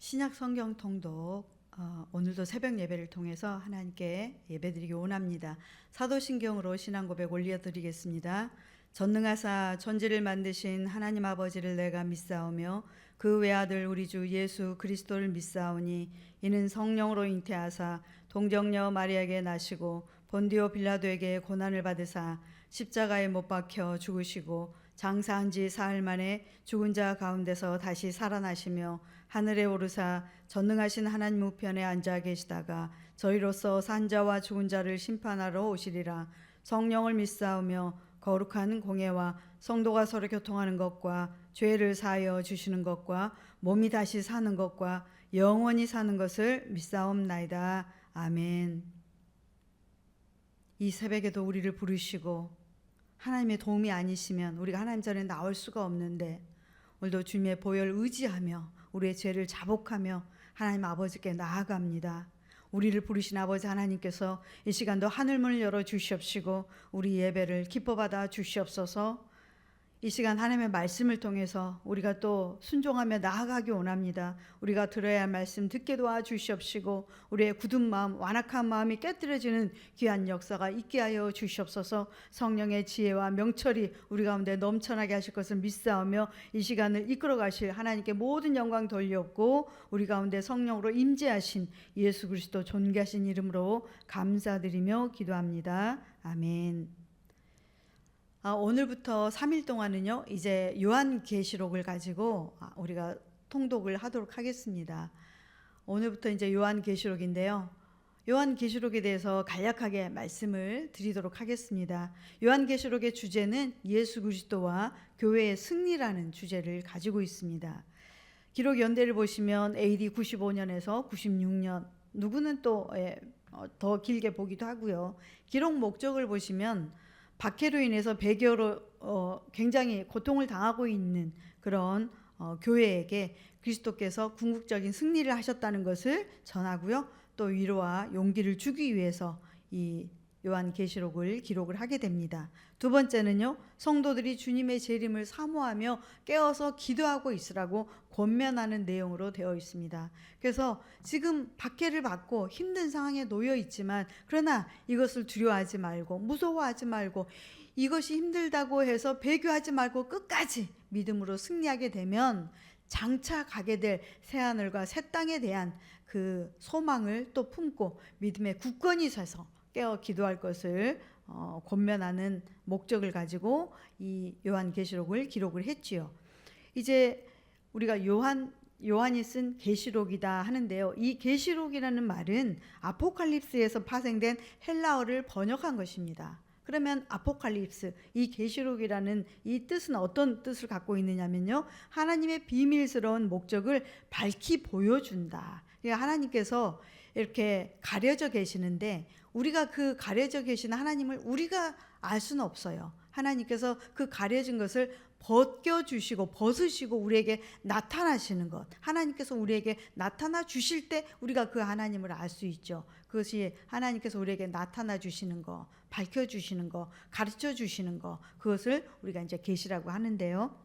신약 성경 통독 오늘도 새벽 예배를 통해서 하나님께 예배드리기 원합니다. 사도신경으로 신앙 고백 올려드리겠습니다. 전능하사 천지를 만드신 하나님 아버지를 내가 믿사오며 그 외아들 우리 주 예수 그리스도를 믿사오니 이는 성령으로 잉태하사 동정녀 마리아에게 나시고 본디오 빌라도에게 고난을 받으사 십자가에 못 박혀 죽으시고 장사한 지 사흘 만에 죽은 자 가운데서 다시 살아나시며 하늘에 오르사 전능하신 하나님 우편에 앉아 계시다가 저희로서 산자와 죽은 자를 심판하러 오시리라. 성령을 믿사오며 거룩한 공예와 성도가 서로 교통하는 것과 죄를 사하여 주시는 것과 몸이 다시 사는 것과 영원히 사는 것을 믿사옵나이다. 아멘. 이 새벽에도 우리를 부르시고 하나님의 도움이 아니시면 우리가 하나님 전에 나올 수가 없는데 오늘도 주님의 보혈 의지하며 우리의 죄를 자복하며 하나님 아버지께 나아갑니다. 우리를 부르신 아버지 하나님께서 이 시간도 하늘문을 열어 주시옵시고 우리 예배를 기뻐 받아 주시옵소서. 이 시간 하나님의 말씀을 통해서 우리가 또 순종하며 나아가기 원합니다. 우리가 들어야 할 말씀 듣게 도와주시옵시고 우리의 굳은 마음, 완악한 마음이 깨뜨려지는 귀한 역사가 있게 하여 주시옵소서. 성령의 지혜와 명철이 우리 가운데 넘쳐나게 하실 것을 믿사오며 이 시간을 이끌어 가실 하나님께 모든 영광 돌려옵고 우리 가운데 성령으로 임재하신 예수 그리스도 존귀하신 이름으로 감사드리며 기도합니다. 아멘. 오늘부터 3일 동안은요 이제 요한계시록을 가지고 우리가 통독을 하도록 하겠습니다. 오늘부터 이제 요한계시록인데요. 요한계시록에 대해서 간략하게 말씀을 드리도록 하겠습니다. 요한계시록의 주제는 예수 그리스도와 교회의 승리라는 주제를 가지고 있습니다. 기록 연대를 보시면 AD 95년에서 96년, 누구는 또 더 길게 보기도 하고요. 기록 목적을 보시면 박해로 인해서 배교로 굉장히 고통을 당하고 있는 그런 교회에게 그리스도께서 궁극적인 승리를 하셨다는 것을 전하고요. 또 위로와 용기를 주기 위해서 이 요한계시록을 기록을 하게 됩니다. 두 번째는요, 성도들이 주님의 재림을 사모하며 깨어서 기도하고 있으라고 권면하는 내용으로 되어 있습니다. 그래서 지금 박해를 받고 힘든 상황에 놓여 있지만 그러나 이것을 두려워하지 말고 무서워하지 말고 이것이 힘들다고 해서 배교하지 말고 끝까지 믿음으로 승리하게 되면 장차 가게 될 새하늘과 새 땅에 대한 그 소망을 또 품고 믿음의 굳건히 서서 깨어 기도할 것을 권면하는 목적을 가지고 이 요한계시록을 기록을 했지요. 이제 우리가 요한이 쓴 계시록이다 하는데요. 이 계시록이라는 말은 아포칼립스에서 파생된 헬라어를 번역한 것입니다. 그러면 아포칼립스, 이 계시록이라는 이 뜻은 어떤 뜻을 갖고 있느냐면요, 하나님의 비밀스러운 목적을 밝히 보여준다. 그러니까 하나님께서 이렇게 가려져 계시는데 우리가 그 가려져 계시는 하나님을 우리가 알 수는 없어요. 하나님께서 그 가려진 것을 벗겨주시고 벗으시고 우리에게 나타나시는 것, 하나님께서 우리에게 나타나 주실 때 우리가 그 하나님을 알 수 있죠. 그것이 하나님께서 우리에게 나타나 주시는 거, 밝혀주시는 거, 가르쳐 주시는 거, 그것을 우리가 이제 계시라고 하는데요.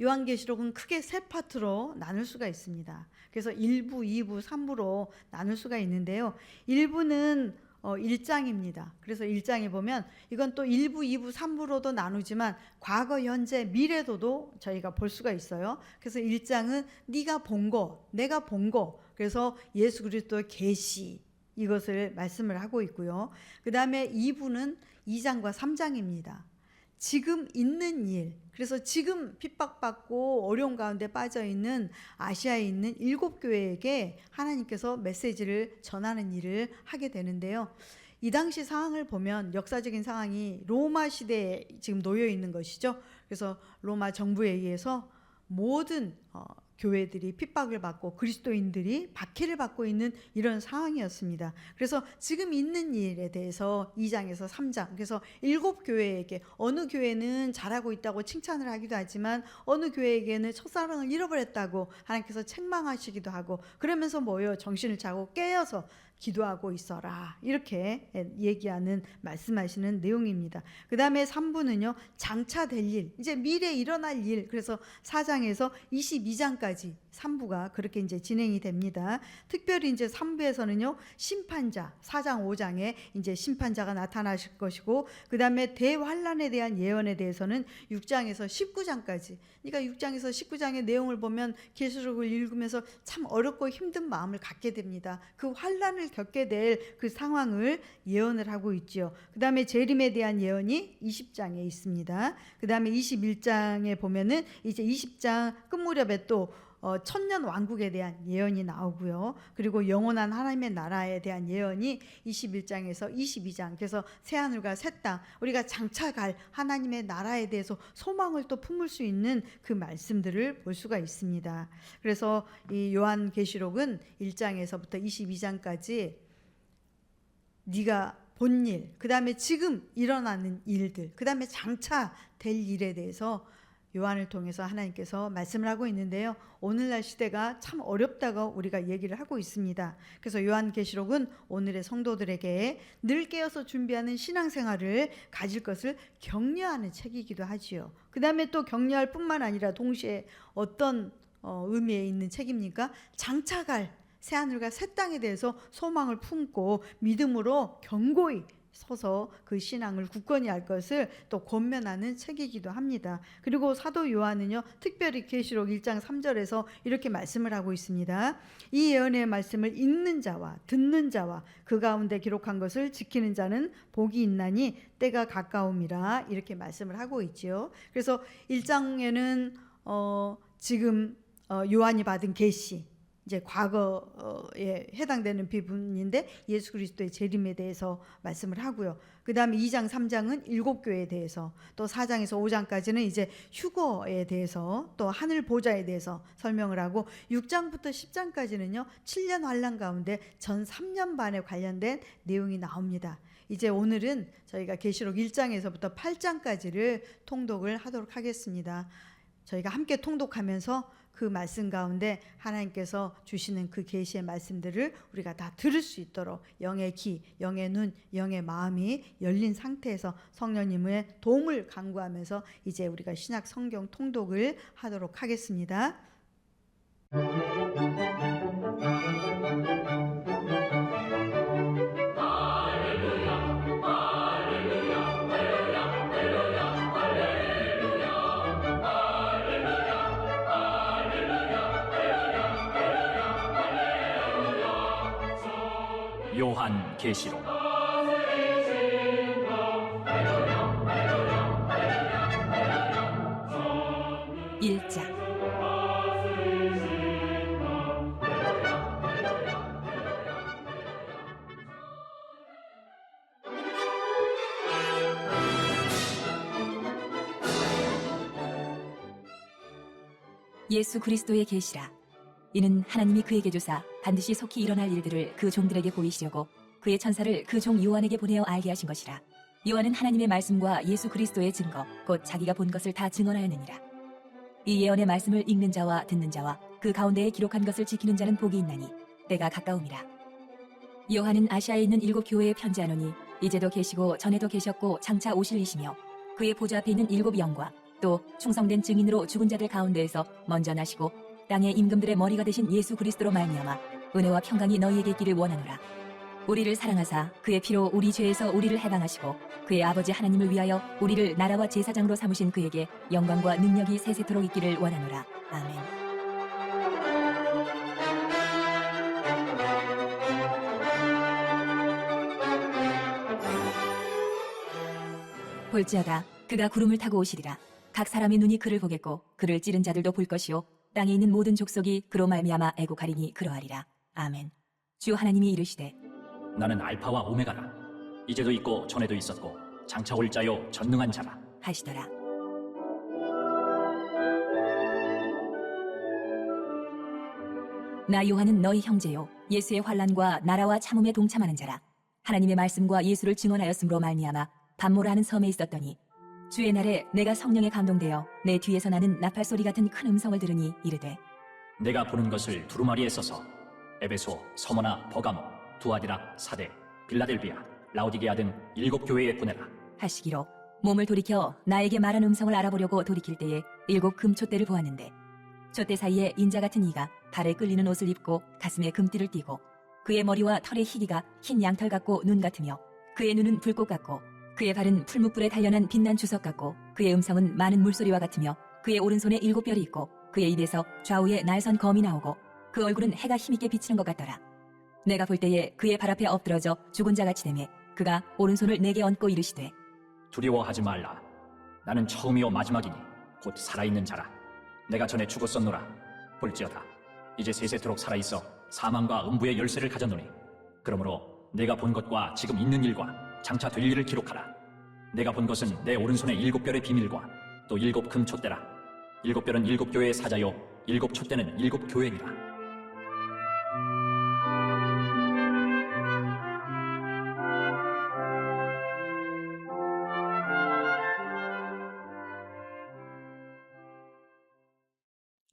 요한계시록은 크게 세 파트로 나눌 수가 있습니다. 그래서 1부, 2부, 3부로 나눌 수가 있는데요. 1부는 1장입니다. 그래서 1장에 보면 이건 또 1부, 2부, 3부로도 나누지만 과거, 현재, 미래도도 저희가 볼 수가 있어요. 그래서 1장은 네가 본 거, 내가 본 거, 그래서 예수 그리스도의 계시, 이것을 말씀을 하고 있고요. 그 다음에 2부는 2장과 3장입니다. 지금 있는 일, 그래서 지금 핍박받고 어려운 가운데 빠져있는 아시아에 있는 7교회에게 하나님께서 메시지를 전하는 일을 하게 되는데요. 이 당시 상황을 보면 역사적인 상황이 로마 시대에 지금 놓여 있는 것이죠. 그래서 로마 정부에 의해서 모든 교회들이 핍박을 받고 그리스도인들이 박해를 받고 있는 이런 상황이었습니다. 그래서 지금 있는 일에 대해서 2장에서 3장, 그래서 7교회에게 어느 교회는 잘하고 있다고 칭찬을 하기도 하지만 어느 교회에게는 첫사랑을 잃어버렸다고 하나님께서 책망하시기도 하고, 그러면서 뭐예요? 정신을 차고 깨어서 기도하고 있어라, 이렇게 얘기하는 말씀하시는 내용입니다. 그 다음에 3부는요 장차 될 일, 이제 미래에 일어날 일, 그래서 4장에서 22장까지 9장까지 3부가 그렇게 이제 진행이 됩니다. 특별히 이제 3부에서는요, 심판자, 4장, 5장에 이제 심판자가 나타나실 것이고, 그 다음에 대환란에 대한 예언에 대해서는 6장에서 19장까지, 그러니까 6장에서 19장의 내용을 보면 계시록을 읽으면서 참 어렵고 힘든 마음을 갖게 됩니다. 그 환란을 겪게 될 그 상황을 예언을 하고 있지요. 그 다음에 재림에 대한 예언이 20장에 있습니다. 그 다음에 21장에 보면은 이제 20장 끝무렵에 또 천년 왕국에 대한 예언이 나오고요. 그리고 영원한 하나님의 나라에 대한 예언이 21장에서 22장, 그래서 새하늘과 새 땅, 우리가 장차 갈 하나님의 나라에 대해서 소망을 또 품을 수 있는 그 말씀들을 볼 수가 있습니다. 그래서 이 요한계시록은 1장에서부터 22장까지 네가 본 일, 그 다음에 지금 일어나는 일들, 그 다음에 장차 될 일에 대해서 요한을 통해서 하나님께서 말씀을 하고 있는데요. 오늘날 시대가 참 어렵다고 우리가 얘기를 하고 있습니다. 그래서 요한계시록은 오늘의 성도들에게 늘 깨어서 준비하는 신앙생활을 가질 것을 격려하는 책이기도 하지요. 그 다음에 또 격려할 뿐만 아니라 동시에 어떤 의미에 있는 책입니까? 장차 갈 새하늘과 새 땅에 대해서 소망을 품고 믿음으로 견고히 서서 그 신앙을 굳건히 할 것을 또 권면하는 책이기도 합니다. 그리고 사도 요한은요, 특별히 계시록 1장 3절에서 이렇게 말씀을 하고 있습니다. 이 예언의 말씀을 읽는 자와 듣는 자와 그 가운데 기록한 것을 지키는 자는 복이 있나니 때가 가까움이라, 이렇게 말씀을 하고 있지요. 그래서 1장에는 지금 요한이 받은 계시, 이제 과거에 해당되는 부분인데 예수 그리스도의 재림에 대해서 말씀을 하고요. 그 다음에 2장 3장은 7교회에 대해서, 또 4장에서 5장까지는 이제 휴거에 대해서, 또 하늘 보좌에 대해서 설명을 하고, 6장부터 10장까지는요 7년 환란 가운데 전 3년 반에 관련된 내용이 나옵니다. 이제 오늘은 저희가 계시록 1장에서부터 8장까지를 통독을 하도록 하겠습니다. 저희가 함께 통독하면서 그 말씀 가운데 하나님께서 주시는 그 계시의 말씀들을 우리가 다 들을 수 있도록 영의 귀, 영의 눈, 영의 마음이 열린 상태에서 성령님의 도움을 간구하면서 이제 우리가 신약 성경 통독을 하도록 하겠습니다. 요한계시록 1장. 예수 그리스도의 계시라. 이는 하나님이 그에게 주사 반드시 속히 일어날 일들을 그 종들에게 보이시려고 그의 천사를 그 종 요한에게 보내어 알게 하신 것이라. 요한은 하나님의 말씀과 예수 그리스도의 증거 곧 자기가 본 것을 다 증언하였느니라. 이 예언의 말씀을 읽는 자와 듣는 자와 그 가운데에 기록한 것을 지키는 자는 복이 있나니 때가 가까움이라. 요한은 아시아에 있는 7교회에 편지하노니 이제도 계시고 전에도 계셨고 장차 오실 이시며 그의 보좌 앞에 있는 7 영과 또 충성된 증인으로 죽은 자들 가운데에서 먼저 나시고 땅의 임금들의 머리가 되신 예수 그리스도로 말미암아 은혜와 평강이 너희에게 있기를 원하노라. 우리를 사랑하사 그의 피로 우리 죄에서 우리를 해방하시고 그의 아버지 하나님을 위하여 우리를 나라와 제사장으로 삼으신 그에게 영광과 능력이 세세토록 있기를 원하노라. 아멘. 볼지어다 그가 구름을 타고 오시리라. 각 사람의 눈이 그를 보겠고 그를 찌른 자들도 볼 것이요 땅에 있는 모든 족속이 그로 말미암아 애곡하리니 그러하리라. 아멘. 주 하나님이 이르시되 나는 알파와 오메가라. 이제도 있고 전에도 있었고 장차 올 자요 전능한 자라 하시더라. 나 요한은 너희 형제요 예수의 환난과 나라와 참음에 동참하는 자라. 하나님의 말씀과 예수를 증언하였으므로 말미암아 밤모라하는 섬에 있었더니 주의 날에 내가 성령에 감동되어 내 뒤에서 나는 나팔 소리 같은 큰 음성을 들으니 이르되 내가 보는 것을 두루마리에 써서 에베소, 서머나, 버가모, 두아디라, 사대, 빌라델비아, 라오디게아 등 7교회에 보내라 하시기로 몸을 돌이켜 나에게 말한 음성을 알아보려고 돌이킬 때에 7 금촛대를 보았는데 촛대 사이에 인자 같은 이가 발에 끌리는 옷을 입고 가슴에 금띠를 띠고 그의 머리와 털의 희기가 흰 양털 같고 눈 같으며 그의 눈은 불꽃 같고 그의 발은 풀무불에 단련한 빛난 주석 같고 그의 음성은 많은 물소리와 같으며 그의 오른손에 7 별이 있고 그의 입에서 좌우에 날선 검이 나오고 그 얼굴은 해가 힘있게 비치는 것 같더라. 내가 볼 때에 그의 발 앞에 엎드러져 죽은 자같이 되매 그가 오른손을 내게 얹고 이르시되 두려워하지 말라. 나는 처음이요 마지막이니 곧 살아있는 자라. 내가 전에 죽었었노라. 볼지어다 이제 세세토록 살아있어 사망과 음부의 열쇠를 가졌노니 그러므로 내가 본 것과 지금 있는 일과 장차 될 일을 기록하라. 내가 본 것은 내 오른손의 7별의 비밀과 또 7 금촛대라. 7별은 7 교회의 사자요 7 촛대는 7 교회니라.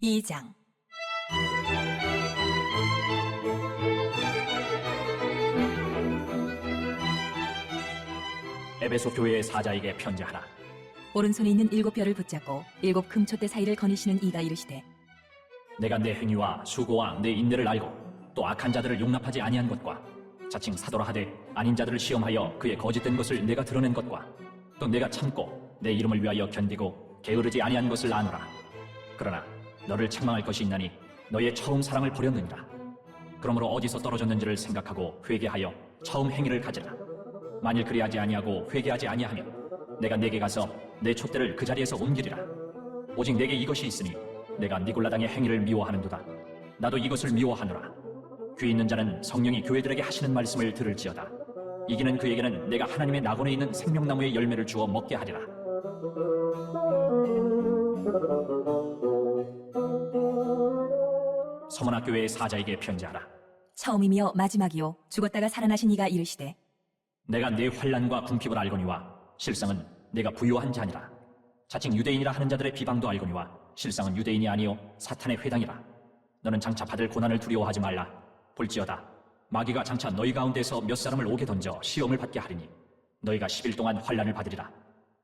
이장 에베소 교회의 사자에게 편지하라. 오른손에 있는 7별을 붙잡고 7 금촛대 사이를 거니시는 이가 이르시되 내가 내 행위와 수고와 내 인내를 알고 또 악한 자들을 용납하지 아니한 것과 자칭 사도라 하되 아닌 자들을 시험하여 그의 거짓된 것을 내가 드러낸 것과 또 내가 참고 내 이름을 위하여 견디고 게으르지 아니한 것을 아노라. 그러나 너를 책망할 것이 있나니 너의 처음 사랑을 버렸느니라. 그러므로 어디서 떨어졌는지를 생각하고 회개하여 처음 행위를 가지라. 만일 그리하지 아니하고 회개하지 아니하면 내가 네게 가서 내 촛대를 그 자리에서 옮기리라. 오직 내게 이것이 있으니 내가 니골라당의 행위를 미워하는도다. 나도 이것을 미워하노라. 귀 있는 자는 성령이 교회들에게 하시는 말씀을 들을지어다. 이기는 그에게는 내가 하나님의 낙원에 있는 생명나무의 열매를 주어 먹게 하리라. 서머나 교회의 사자에게 편지하라. 처음이며 마지막이요 죽었다가 살아나신 이가 이르시되 내가 네 환난과 궁핍을 알거니와 실상은 내가 부요한 자니라. 자칭 유대인이라 하는 자들의 비방도 알거니와 실상은 유대인이 아니요 사탄의 회당이라. 너는 장차 받을 고난을 두려워하지 말라. 볼지어다 마귀가 장차 너희 가운데서 몇 사람을 오게 던져 시험을 받게 하리니 너희가 10일 동안 환난을 받으리라.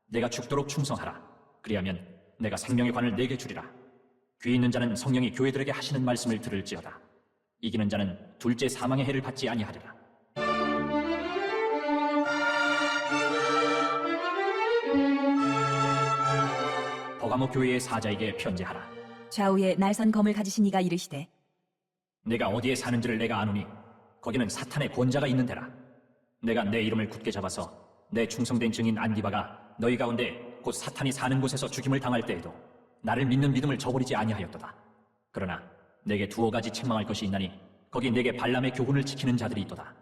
내가 죽도록 충성하라. 그리하면 내가 생명의 관을 내게 주리라. 귀 있는 자는 성령이 교회들에게 하시는 말씀을 들을지어다. 이기는 자는 둘째 사망의 해를 받지 아니하리라. 버가모 교회의 사자에게 편지하라. 좌우에 날선 검을 가지신 이가 이르시되 내가 어디에 사는지를 내가 아노니 거기는 사탄의 권자가 있는 데라. 내가 내 이름을 굳게 잡아서 내 충성된 증인 안디바가 너희 가운데 곧 사탄이 사는 곳에서 죽임을 당할 때에도 나를 믿는 믿음을 저버리지 아니하였도다. 그러나 내게 두어 가지 책망할 것이 있나니 거기 내게 발람의 교훈을 지키는 자들이 있도다.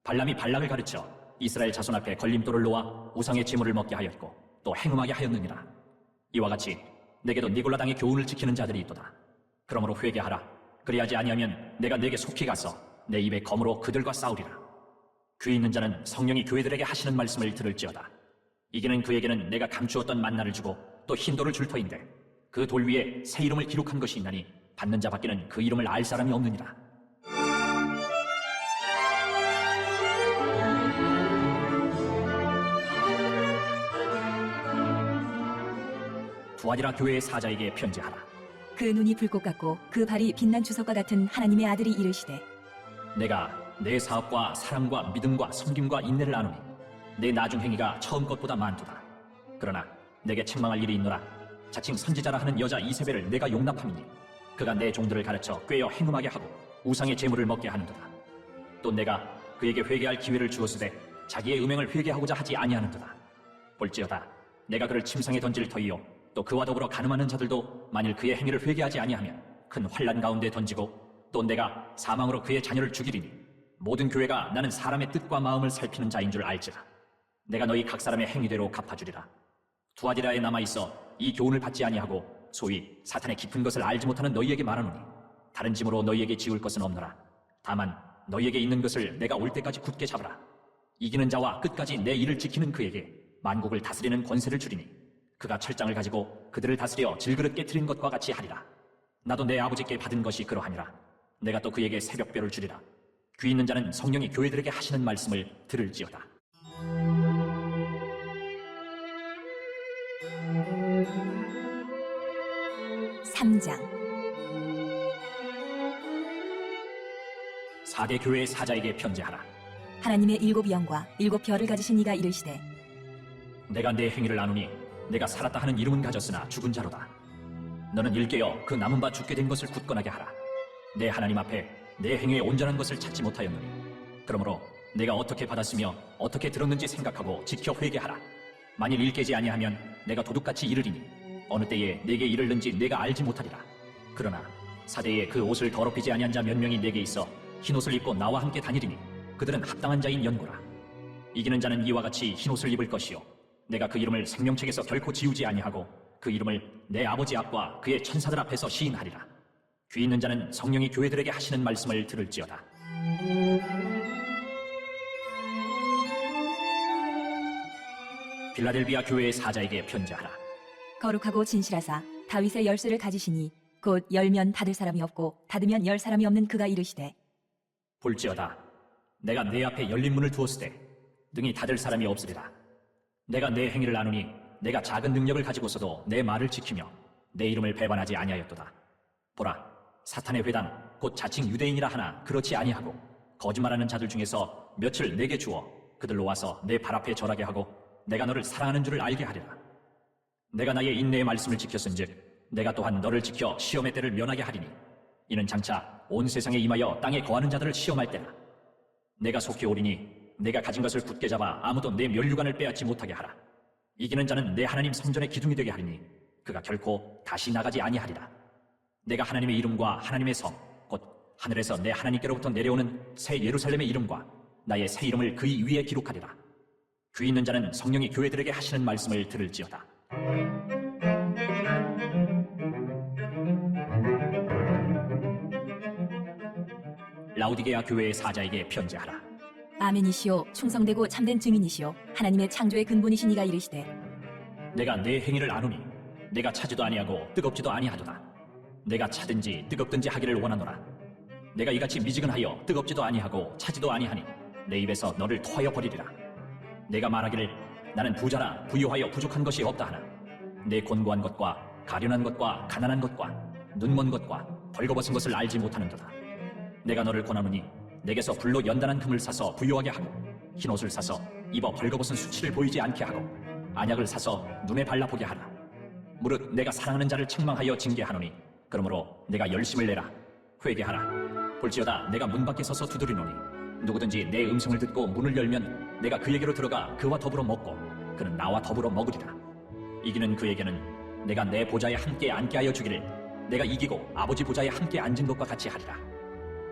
발람이 발락을 가르쳐 이스라엘 자손 앞에 걸림돌을 놓아 우상의 제물을 먹게 하였고 또 행음하게 하였느니라. 이와 같이 내게도 니골라당의 교훈을 지키는 자들이 있도다. 그러므로 회개하라. 그리하지 아니하면 내가 내게 속히 가서 내 입에 검으로 그들과 싸우리라. 귀 있는 자는 성령이 교회들에게 하시는 말씀을 들을지어다. 이기는 그에게는 내가 감추었던 만나를 주고 또 흰 돌을 줄 터인데 그 돌 위에 새 이름을 기록한 것이 있나니 받는 자 밖에는 그 이름을 알 사람이 없느니라. 두아디라 교회의 사자에게 편지하라. 그 눈이 불꽃 같고 그 발이 빛난 주석과 같은 하나님의 아들이 이르시되 내가 내 사업과 사랑과 믿음과 섬김과 인내를 아노니 내 나중 행위가 처음 것보다 많도다. 그러나 내게 책망할 일이 있노라. 자칭 선지자라 하는 여자 이세벨을 내가 용납함이니 그가 내 종들을 가르쳐 꿰어 행음하게 하고 우상의 제물을 먹게 하는도다. 또 내가 그에게 회개할 기회를 주었으되 자기의 음행을 회개하고자 하지 아니하는도다. 볼지어다 내가 그를 침상에 던질 터이요 또 그와 더불어 가늠하는 자들도 만일 그의 행위를 회개하지 아니하면 큰 환난 가운데 던지고 또 내가 사망으로 그의 자녀를 죽이리니 모든 교회가 나는 사람의 뜻과 마음을 살피는 자인 줄 알지라. 내가 너희 각 사람의 행위대로 갚아주리라. 두아디라에 남아있어 이 교훈을 받지 아니하고 소위 사탄의 깊은 것을 알지 못하는 너희에게 말하노니 다른 짐으로 너희에게 지울 것은 없노라. 다만 너희에게 있는 것을 내가 올 때까지 굳게 잡으라. 이기는 자와 끝까지 내 일을 지키는 그에게 만국을 다스리는 권세를 주리니 그가 철장을 가지고 그들을 다스려 질그릇 깨트린 것과 같이 하리라. 나도 내 아버지께 받은 것이 그러하니라. 내가 또 그에게 새벽별을 주리라. 귀 있는 자는 성령이 교회들에게 하시는 말씀을 들을지어다. 삼장 4대 교회의 사자에게 편지하라. 하나님의 7 영과 7 별을 가지신 이가 이르시되 내가 내 행위를 아노니 내가 살았다 하는 이름은 가졌으나 죽은 자로다. 너는 일깨어 그 남은 바 죽게 된 것을 굳건하게 하라. 내 하나님 앞에 내 행위의 온전한 것을 찾지 못하였노니 그러므로 내가 어떻게 받았으며 어떻게 들었는지 생각하고 지켜 회개하라. 만일 일깨지 아니하면 내가 도둑같이 이르리니 어느 때에 내게 이르는지 내가 알지 못하리라. 그러나 사대에 그 옷을 더럽히지 아니한 자 몇 명이 내게 있어 흰 옷을 입고 나와 함께 다니리니 그들은 합당한 자인 연고라. 이기는 자는 이와 같이 흰 옷을 입을 것이요 내가 그 이름을 생명책에서 결코 지우지 아니하고 그 이름을 내 아버지 앞과 그의 천사들 앞에서 시인하리라. 귀 있는 자는 성령이 교회들에게 하시는 말씀을 들을지어다. 빌라델비아 교회의 사자에게 편지하라. 거룩하고 진실하사 다윗의 열쇠를 가지시니 곧 열면 닫을 사람이 없고 닫으면 열 사람이 없는 그가 이르시되 볼지어다 내가 내 앞에 열린 문을 두었을 때 능히 닫을 사람이 없으리라. 내가 내 행위를 아노니 내가 작은 능력을 가지고서도 내 말을 지키며 내 이름을 배반하지 아니하였도다. 보라 사탄의 회당 곧 자칭 유대인이라 하나 그렇지 아니하고 거짓말하는 자들 중에서 며칠 내게 주어 그들로 와서 내 발 앞에 절하게 하고 내가 너를 사랑하는 줄을 알게 하리라. 내가 나의 인내의 말씀을 지켰은즉 내가 또한 너를 지켜 시험의 때를 면하게 하리니 이는 장차 온 세상에 임하여 땅에 거하는 자들을 시험할 때라. 내가 속히 오리니 내가 가진 것을 굳게 잡아 아무도 내 면류관을 빼앗지 못하게 하라. 이기는 자는 내 하나님 성전의 기둥이 되게 하리니 그가 결코 다시 나가지 아니하리라. 내가 하나님의 이름과 하나님의 성 곧 하늘에서 내 하나님께로부터 내려오는 새 예루살렘의 이름과 나의 새 이름을 그의 위에 기록하리라. 귀 있는 자는 성령이 교회들에게 하시는 말씀을 들을지어다. 라우디게아 교회의 사자에게 편지하라. 아멘이시오 충성되고 참된 증인이시오 하나님의 창조의 근본이신 이가 이르시되 내가 내 행위를 아노니 내가 차지도 아니하고 뜨겁지도 아니하도다. 내가 차든지 뜨겁든지 하기를 원하노라. 내가 이같이 미지근하여 뜨겁지도 아니하고 차지도 아니하니 내 입에서 너를 토하여 버리리라. 내가 말하기를 나는 부자라 부유하여 부족한 것이 없다 하나 내 곤고한 것과 가련한 것과 가난한 것과 눈먼 것과 벌거벗은 것을 알지 못하는도다. 내가 너를 권하노니 내게서 불로 연단한 금을 사서 부유하게 하고 흰옷을 사서 입어 벌거벗은 수치를 보이지 않게 하고 안약을 사서 눈에 발라보게 하라. 무릇 내가 사랑하는 자를 책망하여 징계하노니 그러므로 내가 열심을 내라. 회개하라. 볼지어다 내가 문 밖에 서서 두드리노니 누구든지 내 음성을 듣고 문을 열면 내가 그에게로 들어가 그와 더불어 먹고 그는 나와 더불어 먹으리라. 이기는 그에게는 내가 내 보좌에 함께 앉게 하여 주기를 내가 이기고 아버지 보좌에 함께 앉은 것과 같이 하리라.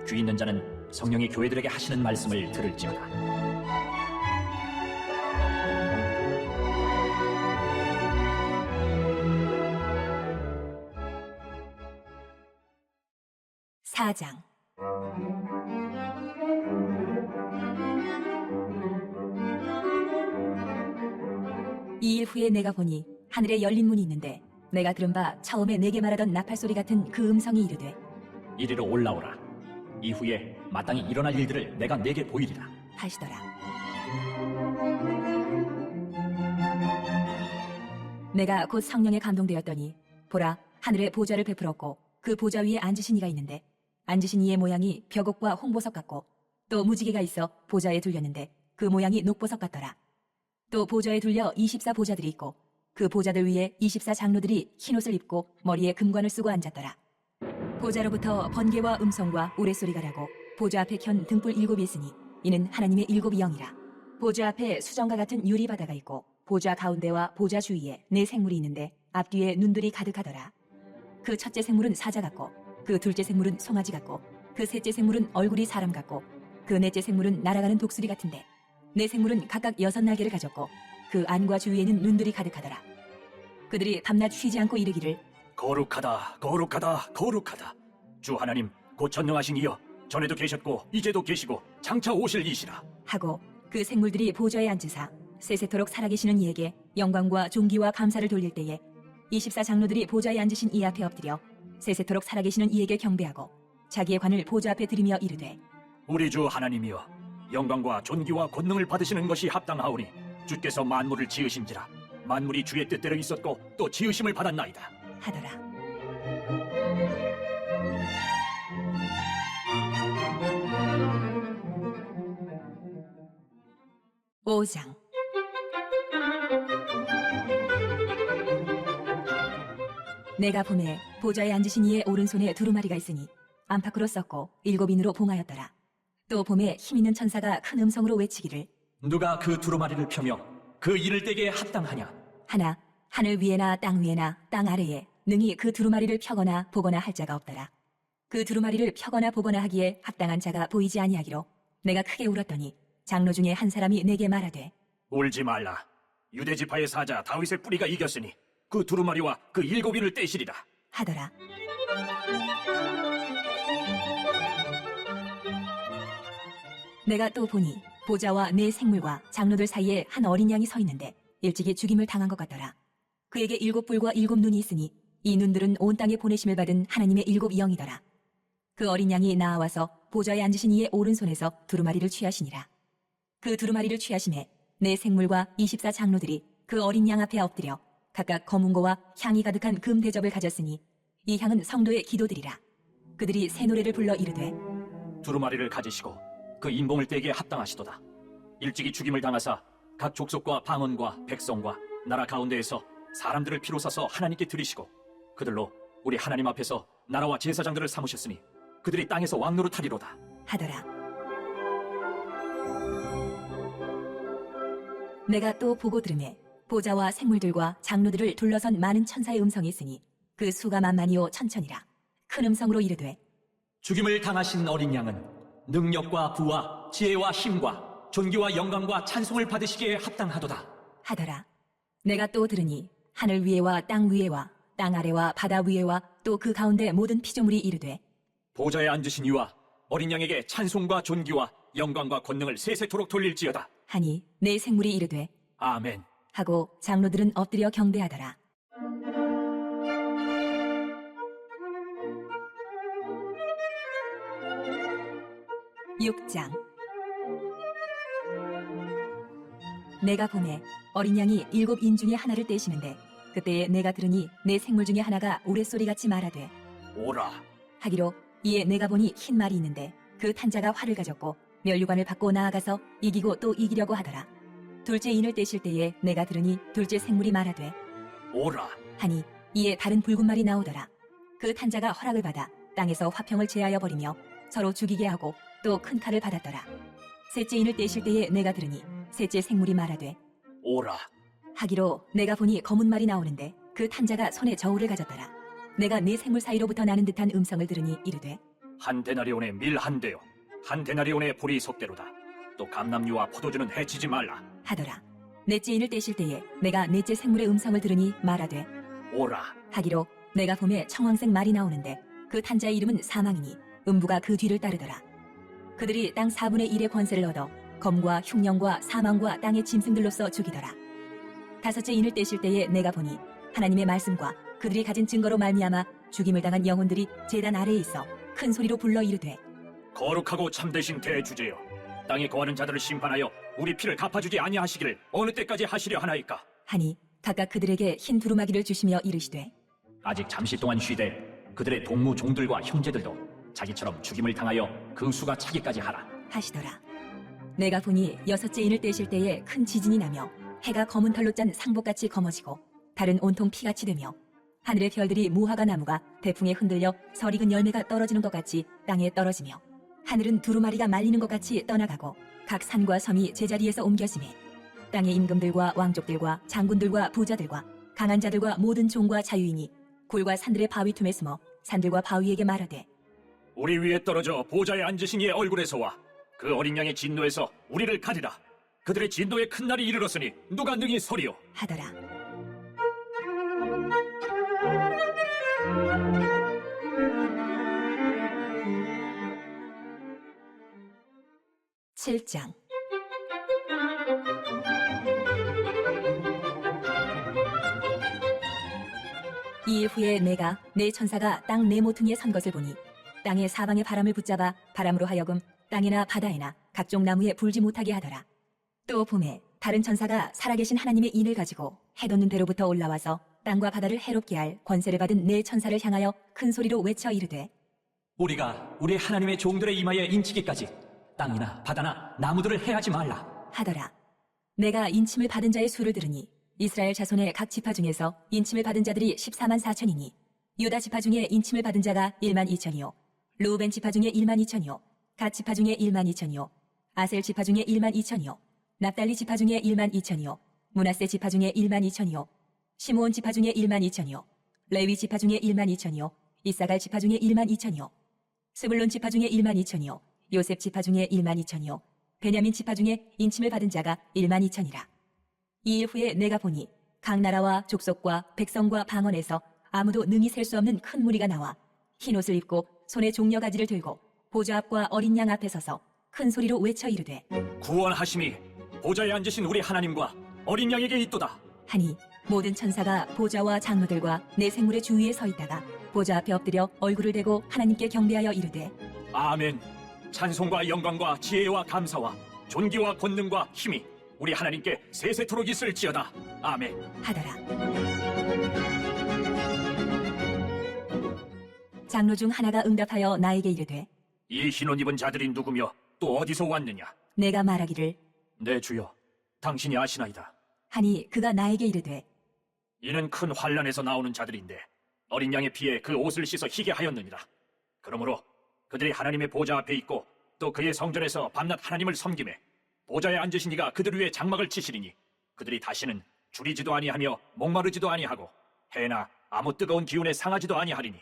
귀 있는 자는 성령이 교회들에게 하시는 말씀을 들을지어다. 사장 이 일 후에 내가 보니 하늘에 열린 문이 있는데 내가 들은 바 처음에 내게 말하던 나팔 소리 같은 그 음성이 이르되 이리로 올라오라. 이후에 마땅히 일어날 일들을 내가 내게 보이리라 하시더라. 내가 곧 성령에 감동되었더니 보라 하늘에 보좌를 베풀었고 그 보좌 위에 앉으신 이가 있는데 앉으신 이의 모양이 벽옥과 홍보석 같고 또 무지개가 있어 보좌에 둘렸는데 그 모양이 녹보석 같더라. 또 보좌에 둘려 24 보좌들이 있고 그 보좌들 위에 24 장로들이 흰옷을 입고 머리에 금관을 쓰고 앉았더라. 보좌로부터 번개와 음성과 우레소리가 나고 보좌 앞에 켠 등불 7이 있으니 이는 하나님의 7 영이라. 보좌 앞에 수정과 같은 유리바다가 있고 보좌 가운데와 보좌 주위에 4 생물이 있는데 앞뒤에 눈들이 가득하더라. 그 첫째 생물은 사자 같고 그 둘째 생물은 송아지 같고 그 셋째 생물은 얼굴이 사람 같고 그 넷째 생물은 날아가는 독수리 같은데 4 생물은 각각 6날개를 가졌고 그 안과 주위에는 눈들이 가득하더라. 그들이 밤낮 쉬지 않고 이르기를 거룩하다 거룩하다 거룩하다. 주 하나님 곧 전능하신 이여 전에도 계셨고 이제도 계시고 장차 오실 이시라 하고 그 생물들이 보좌에 앉으사 세세토록 살아계시는 이에게 영광과 존귀와 감사를 돌릴 때에 24 장로들이 보좌에 앉으신 이 앞에 엎드려 세세토록 살아계시는 이에게 경배하고 자기의 관을 보좌 앞에 들이며 이르되 우리 주 하나님이여 영광과 존귀와 권능을 받으시는 것이 합당하오니 주께서 만물을 지으신지라 만물이 주의 뜻대로 있었고 또 지으심을 받았나이다 하더라. 5장. 내가 보매 보좌에 앉으신 이의 오른손에 두루마리가 있으니 안팎으로 썼고 7인으로 봉하였더라. 또 보매 힘있는 천사가 큰 음성으로 외치기를 누가 그 두루마리를 펴며 그 이를 떼기에 합당하냐? 하나 하늘 위에나 땅 아래에 능히 그 두루마리를 펴거나 보거나 할 자가 없더라. 그 두루마리를 펴거나 보거나 하기에 합당한 자가 보이지 아니하기로 내가 크게 울었더니 장로 중에 한 사람이 내게 말하되 울지 말라. 유대 지파의 사자 다윗의 뿌리가 이겼으니 그 두루마리와 그 7인을 떼시리라. 하더라. 내가 또 보니 보좌와 네 생물과 장로들 사이에 한 어린 양이 서 있는데 일찍이 죽임을 당한 것 같더라. 그에게 7뿔과 7눈이 있으니 이 눈들은 온 땅에 보내심을 받은 하나님의 7영이더라. 그 어린 양이 나와서 보좌에 앉으신 이의 오른손에서 두루마리를 취하시니라. 그 두루마리를 취하심에 네 생물과 24 장로들이 그 어린 양 앞에 엎드려 각각 검은고와 향이 가득한 금 대접을 가졌으니 이 향은 성도의 기도들이라. 그들이 새 노래를 불러 이르되 두루마리를 가지시고 그 인봉을 떼기에 합당하시도다. 일찍이 죽임을 당하사 각 족속과 방언과 백성과 나라 가운데에서 사람들을 피로 사서 하나님께 드리시고 그들로 우리 하나님 앞에서 나라와 제사장들을 삼으셨으니 그들이 땅에서 왕노릇하리로다 하더라. 내가 또 보고 들으매 보좌와 생물들과 장로들을 둘러선 많은 천사의 음성이 있으니 그 수가 만만이요 천천이라. 큰 음성으로 이르되 죽임을 당하신 어린 양은 능력과 부와 지혜와 힘과 존귀와 영광과 찬송을 받으시기에 합당하도다 하더라. 내가 또 들으니 하늘 위에와 땅 위에와 땅 아래와 바다 위에와 또 그 가운데 모든 피조물이 이르되 보좌에 앉으신 이와 어린 양에게 찬송과 존귀와 영광과 권능을 세세토록 돌릴지어다 하니 내 생물이 이르되 아멘. 하고 장로들은 엎드려 경배하더라. (6장) 내가 보매 어린 양이 7인 중에 하나를 떼시는데 그때에 내가 들으니 내 생물 중에 하나가 우레소리같이 말하되 오라. 하기로 이에 내가 보니 흰 말이 있는데 그 탄자가 활을 가졌고 면류관을 받고 나아가서 이기고 또 이기려고 하더라. 둘째 인을 떼실 때에 내가 들으니 둘째 생물이 말하되 오라. 하니 이에 다른 붉은 말이 나오더라. 그 탄자가 허락을 받아 땅에서 화평을 제하여 버리며 서로 죽이게 하고 또 큰 칼을 받았더라. 셋째 인을 떼실 때에 내가 들으니 셋째 생물이 말하되 오라. 하기로 내가 보니 검은 말이 나오는데 그 탄자가 손에 저울을 가졌더라. 내가 네 생물 사이로부터 나는 듯한 음성을 들으니 이르되 한 데나리온의 밀 한 대요 한 데나리온의 보리 속대로다. 또 감람류와 포도주는 해치지 말라 하더라. 넷째 인을 떼실 때에 내가 넷째 생물의 음성을 들으니 말하되 오라. 하기로 내가 봄에 청황색 말이 나오는데 그 탄자의 이름은 사망이니 음부가 그 뒤를 따르더라. 그들이 땅 4분의 1의 권세를 얻어 검과 흉령과 사망과 땅의 짐승들로서 죽이더라. 다섯째 인을 떼실 때에 내가 보니 하나님의 말씀과 그들이 가진 증거로 말미암아 죽임을 당한 영혼들이 제단 아래에 있어 큰 소리로 불러 이르되 거룩하고 참되신 대주제여, 땅에 거하는 자들을 심판하여 우리 피를 갚아주지 아니하시기를 어느 때까지 하시려 하나이까? 하니 각각 그들에게 흰 두루마기를 주시며 이르시되 아직 잠시 동안 쉬되 그들의 동무 종들과 형제들도 자기처럼 죽임을 당하여 그 수가 차기까지 하라 하시더라. 내가 보니 여섯째 인을 떼실 때에 큰 지진이 나며 해가 검은 털로 짠 상복같이 검어지고 달은 온통 피같이 되며 하늘의 별들이 무화과 나무가 대풍에 흔들려 설익은 열매가 떨어지는 것 같이 땅에 떨어지며 하늘은 두루마리가 말리는 것 같이 떠나가고 각 산과 섬이 제자리에서 옮겨지매 땅의 임금들과 왕족들과 장군들과 부자들과 강한 자들과 모든 종과 자유인이 굴과 산들의 바위 틈에 숨어 산들과 바위에게 말하되 우리 위에 떨어져 보좌에 앉으신 이의 얼굴에서와 그 어린 양의 진노에서 우리를 가리라. 그들의 진노의 큰 날이 이르렀으니 누가 능히 서리요? 하더라. (7장) 이후에 내가 내 천사가 땅 네 모퉁이에 선 것을 보니 땅의 사방의 바람을 붙잡아 바람으로 하여금 땅이나 바다에나 각종 나무에 불지 못하게 하더라. 또 봄에 다른 천사가 살아계신 하나님의 인을 가지고 해 돋는 데로부터 올라와서 땅과 바다를 해롭게 할 권세를 받은 네 천사를 향하여 큰 소리로 외쳐 이르되 우리가 우리 하나님의 종들의 이마에 인치기까지 땅이나 바다나 나무들을 해하지 말라 하더라. 내가 인침을 받은 자의 수를 들으니 이스라엘 자손의 각 지파 중에서 인침을 받은 자들이 14만 4천이니 유다 지파 중에 인침을 받은 자가 1만 2천이요 르우벤 지파 중에 1만 2천이요 갓 지파 중에 1만 2천이요 아셀 지파 중에 1만 2천이요 납달리 지파 중에 1만 2천이요 므낫세 지파 중에 1만 2천이요 시므온 지파 중에 1만 2천이요 레위 지파 중에 1만 2천이요 이사갈 지파 중에 1만 2천이요 스불론 지파 중에 1만 2천이요 요셉 지파 중에 1만 2천이요 베냐민 지파 중에 인침을 받은 자가 1만 2천이라. 이 일 후에 내가 보니 각 나라와 족속과 백성과 방언에서 아무도 능히 셀 수 없는 큰 무리가 나와 흰 옷을 입고 손에 종려가지를 들고 보좌 앞과 어린 양 앞에 서서 큰 소리로 외쳐 이르되 구원하심이 보좌에 앉으신 우리 하나님과 어린 양에게 있도다. 하니 모든 천사가 보좌와 장로들과 내 생물의 주위에 서 있다가 보좌 앞에 엎드려 얼굴을 대고 하나님께 경배하여 이르되 아멘. 찬송과 영광과 지혜와 감사와 존귀와 권능과 힘이 우리 하나님께 세세토록 있을지어다. 아멘. 하더라. 장로 중 하나가 응답하여 나에게 이르되 이 흰옷 입은 자들이 누구며 또 어디서 왔느냐? 내가 말하기를 내 주여, 당신이 아시나이다. 하니 그가 나에게 이르되 이는 큰 환란에서 나오는 자들인데 어린 양의 피에 그 옷을 씻어 희게 하였느니라. 그러므로 그들이 하나님의 보좌 앞에 있고 또 그의 성전에서 밤낮 하나님을 섬기매 보좌에 앉으신 이가 그들 위에 장막을 치시리니 그들이 다시는 줄이지도 아니하며 목마르지도 아니하고 해나 아무 뜨거운 기운에 상하지도 아니하리니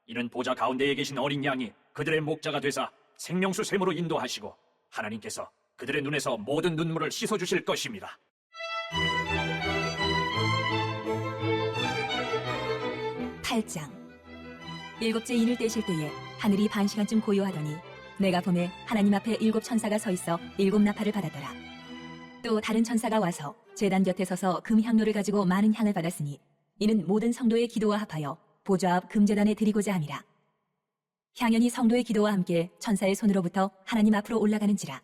이는 보좌 가운데에 계신 어린 양이 그들의 목자가 되사 생명수 샘으로 인도하시고 하나님께서 그들의 눈에서 모든 눈물을 씻어주실 것입니다. 팔장 일곱째 인을 떼실 때에 하늘이 반 시간쯤 고요하더니 내가 보매 하나님 앞에 7 천사가 서 있어 7 나팔을 받았더라. 또 다른 천사가 와서 제단 곁에 서서 금향로를 가지고 많은 향을 받았으니 이는 모든 성도의 기도와 합하여 보좌 앞 금제단에 드리고자 함이라. 향연이 성도의 기도와 함께 천사의 손으로부터 하나님 앞으로 올라가는지라.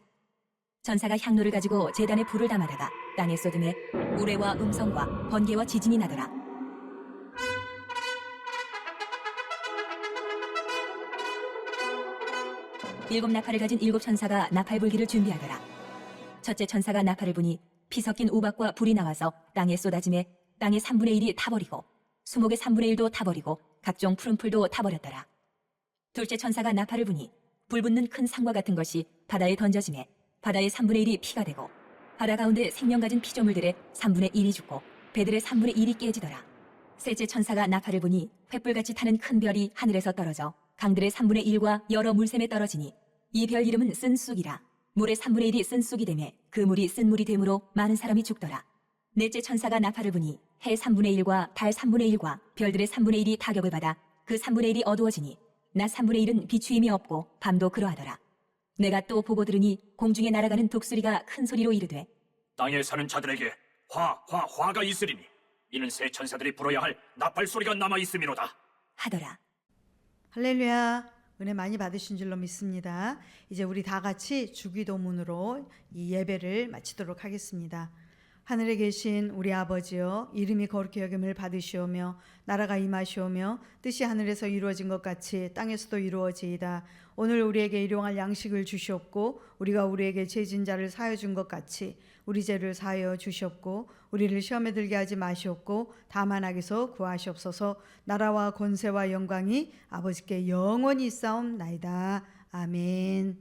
천사가 향로를 가지고 제단에 불을 담아다가 땅에 쏟음에 우레와 음성과 번개와 지진이 나더라. 일곱 나팔을 가진 7 천사가 나팔 불기를 준비하더라. 첫째 천사가 나팔을 부니 피 섞인 우박과 불이 나와서 땅에 쏟아짐에 땅의 3분의 1이 타버리고 수목의 3분의 1도 타버리고 각종 푸른 풀도 타버렸더라. 둘째 천사가 나팔을 부니 불 붙는 큰 상과 같은 것이 바다에 던져짐에 바다의 3분의 1이 피가 되고 바다 가운데 생명 가진 피조물들의 3분의 1이 죽고 배들의 3분의 1이 깨지더라. 셋째 천사가 나팔을 부니 횃불같이 타는 큰 별이 하늘에서 떨어져 강들의 3분의 1과 여러 물샘에 떨어지니 이 별 이름은 쓴 쑥이라. 물의 3분의 1이 쓴 쑥이 되매 그 물이 쓴 물이 되므로 많은 사람이 죽더라. 넷째 천사가 나팔을 부니 해 3분의 1과 달 3분의 1과 별들의 3분의 1이 타격을 받아 그 3분의 1이 어두워지니 낮 3분의 1은 비추임이 없고 밤도 그러하더라. 내가 또 보고 들으니 공중에 날아가는 독수리가 큰 소리로 이르되 땅에 사는 자들에게 화가 있으리니 이는 새 천사들이 불어야 할 나팔 소리가 남아 있음이로다. 하더라. 할렐루야. 은혜 많이 받으신 줄로 믿습니다. 이제 우리 다 같이 주기도문으로 이 예배를 마치도록 하겠습니다. 하늘에 계신 우리 아버지여, 이름이 거룩히 여김을 받으시오며 나라가 임하시오며 뜻이 하늘에서 이루어진 것 같이 땅에서도 이루어지이다. 오늘 우리에게 일용할 양식을 주시옵고 우리가 우리에게 죄진 자를 사하여 준 것 같이 우리 죄를 사하여 주시옵고 우리를 시험에 들게 하지 마시옵고 다만 악에서 구하시옵소서. 나라와 권세와 영광이 아버지께 영원히 있사옵나이다. 아멘.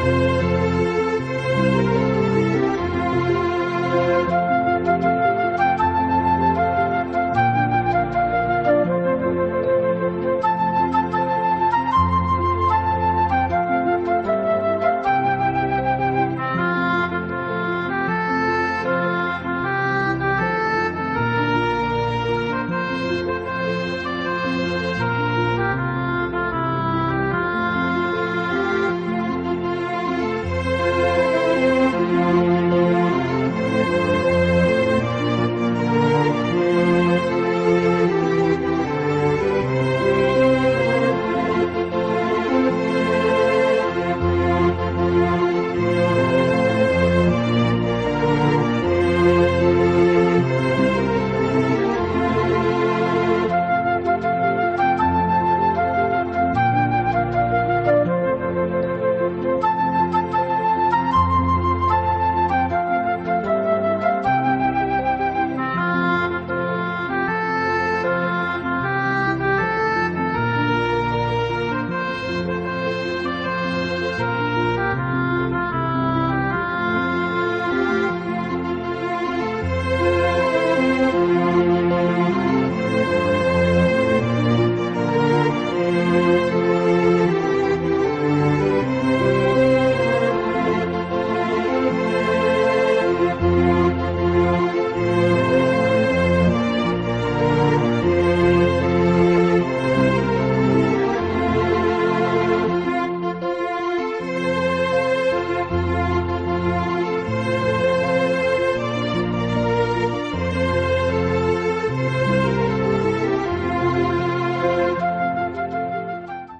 아멘.